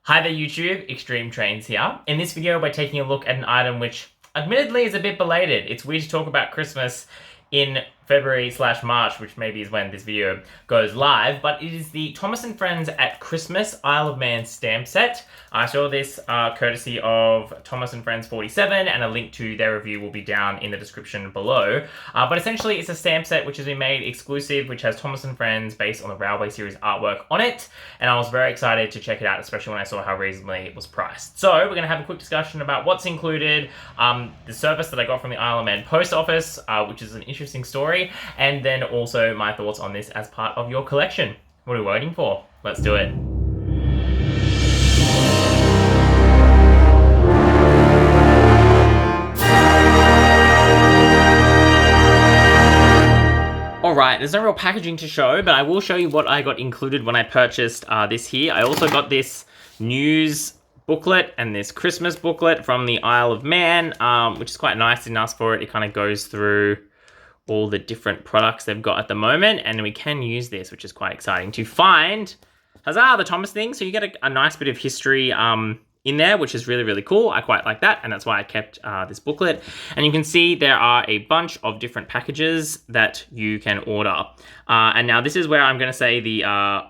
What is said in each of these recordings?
Hi there YouTube, Extreme Trains here. In this video we're taking a look at an item which admittedly is a bit belated. It's weird to talk about Christmas in February/March, which maybe is when this video goes live, but it is the Thomas and Friends at Christmas Isle of Man stamp set. I saw this courtesy of Thomas and Friends 47, and a link to their review will be down in the description below. But essentially it's a stamp set which has been made exclusive, which has Thomas and Friends based on the Railway series artwork on it, and I was very excited to check it out, especially when I saw how reasonably it was priced. So we're going to have a quick discussion about what's included, the service that I got from the Isle of Man post office, which is an interesting story, and then also my thoughts on this as part of your collection. What are we waiting for? Let's do it. Alright, there's no real packaging to show, but I will show you what I got included when I purchased this here. I also got this news booklet and this Christmas booklet from the Isle of Man, which is quite nice. Didn't ask for it. It kind of goes through all the different products they've got at the moment, and we can use this, which is quite exciting, to find, huzzah, the Thomas thing. So you get a nice bit of history in there, which is really, really cool. I quite like that, and that's why I kept this booklet. And you can see there are a bunch of different packages that you can order. And now this is where I'm going to say the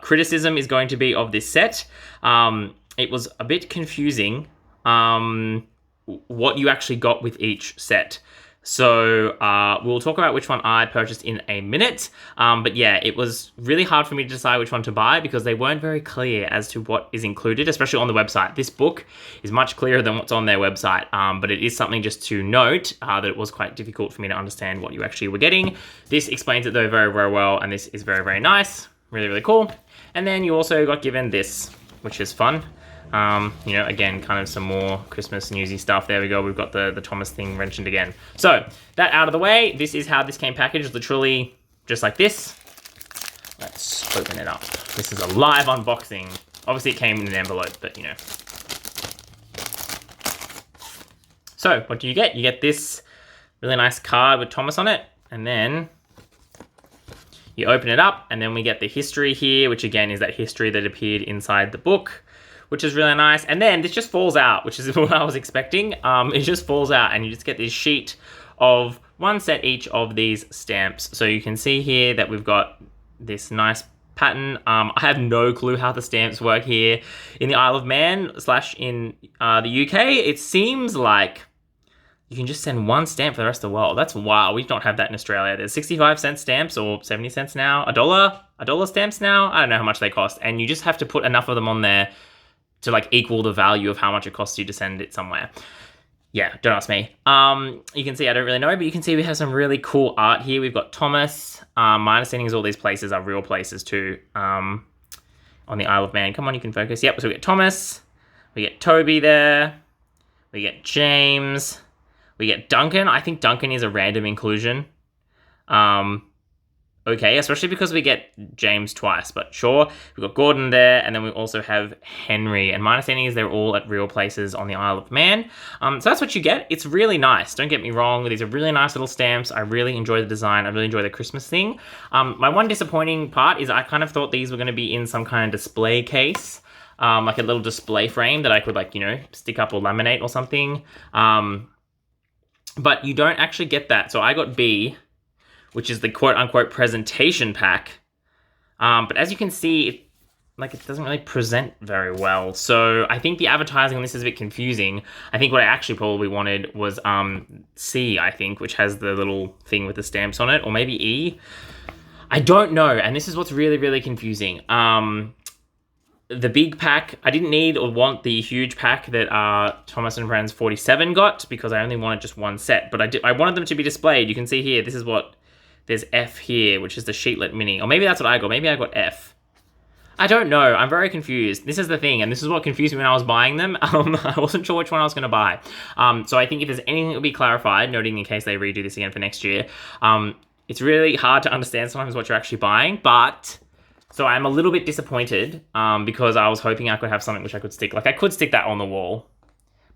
criticism is going to be of this set. It was a bit confusing what you actually got with each set. So we'll talk about which one I purchased in a minute. But yeah, it was really hard for me to decide which one to buy because they weren't very clear as to what is included, especially on the website. This book is much clearer than what's on their website, but it is something just to note that it was quite difficult for me to understand what you actually were getting. This explains it though very, very well, and this is very, very nice. Really, really cool. And then you also got given this, which is fun. You know, again, kind of some more Christmas newsy stuff. There we go. We've got the Thomas thing mentioned again. So that out of the way, this is how this came packaged, literally just like this. Let's open it up. This is a live unboxing. Obviously it came in an envelope, but you know. So what do you get? You get this really nice card with Thomas on it, and then you open it up, and then we get the history here, which again is that history that appeared inside the book, which is really nice. And then this just falls out, which is what I was expecting. It just falls out, and you just get this sheet of one set each of these stamps. So you can see here that we've got this nice pattern. I have no clue how the stamps work here in the Isle of Man / in the UK. It seems like you can just send one stamp for the rest of the world. That's wild. We don't have that in Australia. There's 65-cent stamps, or 70 cents now, a dollar stamps now. I don't know how much they cost, and you just have to put enough of them on there to like equal the value of how much it costs you to send it somewhere. Yeah, don't ask me. You can see I don't really know, but you can see we have some really cool art here. We've got Thomas. My understanding is all these places are real places too, on the Isle of Man. Come on, you can focus. Yep, so we get Thomas, we get Toby there, we get James, we get Duncan. I think Duncan is a random inclusion. Okay, especially because we get James twice, but sure. We've got Gordon there, and then we also have Henry. And my understanding is they're all at real places on the Isle of Man. So that's what you get. It's really nice. Don't get me wrong. These are really nice little stamps. I really enjoy the design. I really enjoy the Christmas thing. My one disappointing part is I kind of thought these were going to be in some kind of display case, like a little display frame that I could, like, you know, stick up or laminate or something. But you don't actually get that. So I got B, which is the quote-unquote presentation pack. But as you can see, it doesn't really present very well. So I think the advertising on this is a bit confusing. I think what I actually probably wanted was C, I think, which has the little thing with the stamps on it, or maybe E. I don't know, and this is what's really, really confusing. The big pack, I didn't need or want the huge pack that Thomas and Friends 47 got, because I only wanted just one set. But I wanted them to be displayed. You can see here, this is what... There's F here, which is the sheetlet mini. Or maybe that's what I got. Maybe I got F. I don't know. I'm very confused. This is the thing, and this is what confused me when I was buying them. I wasn't sure which one I was going to buy. So I think if there's anything that will be clarified, noting in case they redo this again for next year, it's really hard to understand sometimes what you're actually buying. But, so I'm a little bit disappointed because I was hoping I could have something which I could stick. Like, I could stick that on the wall.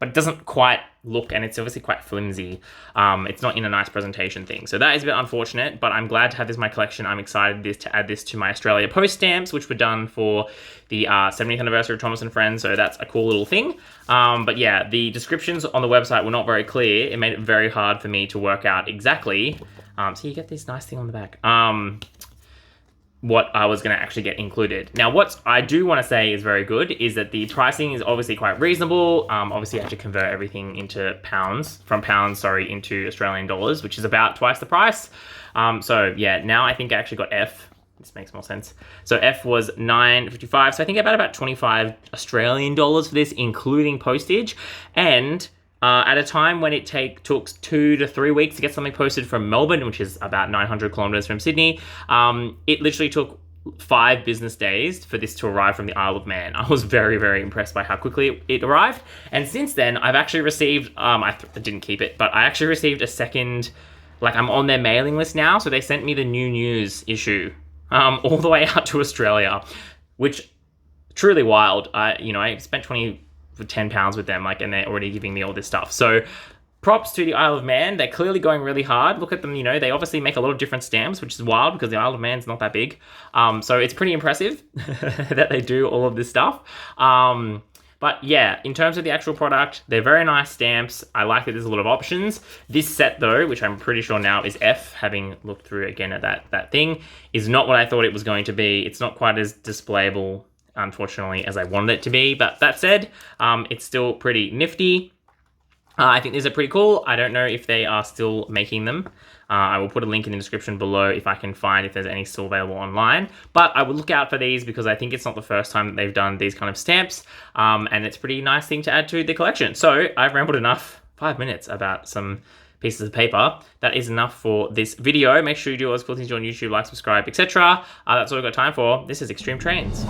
but it doesn't quite look, and it's obviously quite flimsy. It's not in a nice presentation thing. So that is a bit unfortunate, but I'm glad to have this in my collection. I'm excited to add this to my Australia Post stamps, which were done for the 70th anniversary of Thomas and Friends. So that's a cool little thing. But yeah, the descriptions on the website were not very clear. It made it very hard for me to work out exactly. So you get this nice thing on the back. What I was going to actually get included. Now, what I do want to say is very good is that the pricing is obviously quite reasonable. Obviously, you have to convert everything into into Australian dollars, which is about twice the price. So yeah, now I think I actually got F. This makes more sense. So F was $9.55. So I think about 25 Australian dollars for this, including postage. And at a time when it took 2 to 3 weeks to get something posted from Melbourne, which is about 900 kilometers from Sydney, it literally took 5 business days for this to arrive from the Isle of Man. I was very, very impressed by how quickly it arrived. And since then, I've actually received, I didn't keep it, but I actually received a second, I'm on their mailing list now. So they sent me the new news issue all the way out to Australia, which truly wild. I spent £10 with them, and they're already giving me all this stuff. So props to the Isle of Man. They're clearly going really hard. Look at them, they obviously make a lot of different stamps, which is wild because the Isle of Man's not that big. So it's pretty impressive that they do all of this stuff. But yeah, in terms of the actual product, they're very nice stamps. I like that there's a lot of options. This set though, which I'm pretty sure now is F, having looked through again at that thing, is not what I thought it was going to be. It's not quite as displayable, unfortunately, as I wanted it to be. But that said, it's still pretty nifty. I think these are pretty cool. I don't know if they are still making them. I will put a link in the description below if I can find if there's any still available online. But I would look out for these because I think it's not the first time that they've done these kind of stamps. And it's a pretty nice thing to add to the collection. So I've rambled enough, 5 minutes, about some pieces of paper. That is enough for this video. Make sure you do all those cool things on YouTube, like, subscribe, etc. That's all I've got time for. This is Extreme Trains.